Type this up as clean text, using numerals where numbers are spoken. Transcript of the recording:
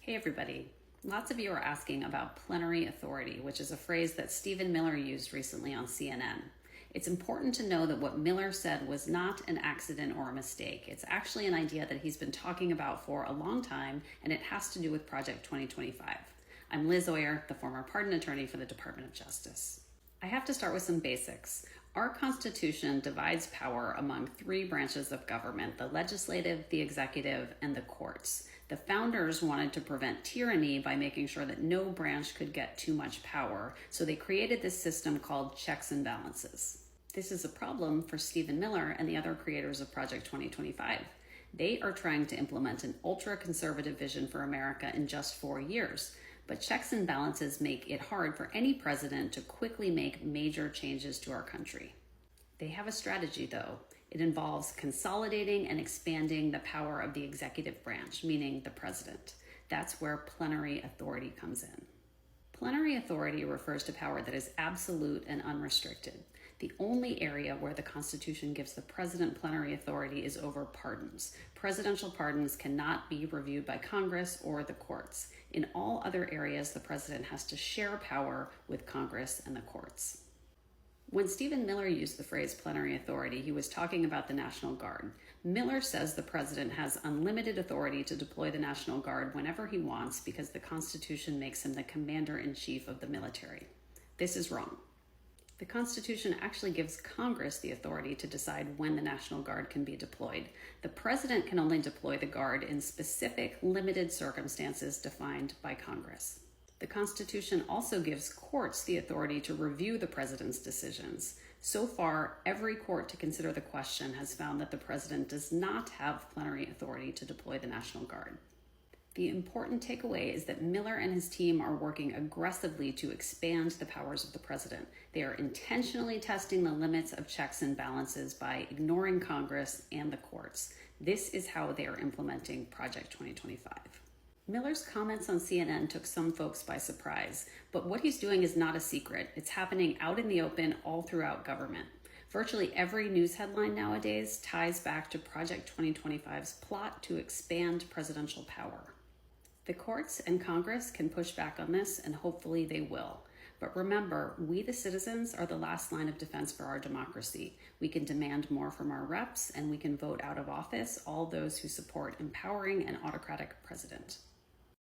Hey everybody. Lots of you are asking about plenary authority, which is a phrase that Stephen Miller used recently on CNN. It's important to know that what Miller said was not an accident or a mistake. It's actually an idea that he's been talking about for a long time, and it has to do with Project 2025. I'm Liz Oyer, the former pardon attorney for the Department of Justice. I have to start with some basics. Our Constitution divides power among three branches of government: the legislative, the executive, and the courts. The founders wanted to prevent tyranny by making sure that no branch could get too much power, so they created this system called checks and balances. This is a problem for Stephen Miller and the other creators of Project 2025. They are trying to implement an ultra-conservative vision for America in just 4 years. But checks and balances make it hard for any president to quickly make major changes to our country. They have a strategy, though. It involves consolidating and expanding the power of the executive branch, meaning the president. That's where plenary authority comes in. Plenary authority refers to power that is absolute and unrestricted. The only area where the Constitution gives the president plenary authority is over pardons. Presidential pardons cannot be reviewed by Congress or the courts. In all other areas, the president has to share power with Congress and the courts. When Stephen Miller used the phrase plenary authority, he was talking about the National Guard. Miller says the president has unlimited authority to deploy the National Guard whenever he wants because the Constitution makes him the commander-in-chief of the military. This is wrong. The Constitution actually gives Congress the authority to decide when the National Guard can be deployed. The president can only deploy the Guard in specific, limited circumstances defined by Congress. The Constitution also gives courts the authority to review the president's decisions. So far, every court to consider the question has found that the president does not have plenary authority to deploy the National Guard. The important takeaway is that Miller and his team are working aggressively to expand the powers of the president. They are intentionally testing the limits of checks and balances by ignoring Congress and the courts. This is how they are implementing Project 2025. Miller's comments on CNN took some folks by surprise, but what he's doing is not a secret. It's happening out in the open all throughout government. Virtually every news headline nowadays ties back to Project 2025's plot to expand presidential power. The courts and Congress can push back on this, and hopefully they will. But remember, we the citizens are the last line of defense for our democracy. We can demand more from our reps, and we can vote out of office all those who support empowering an autocratic president.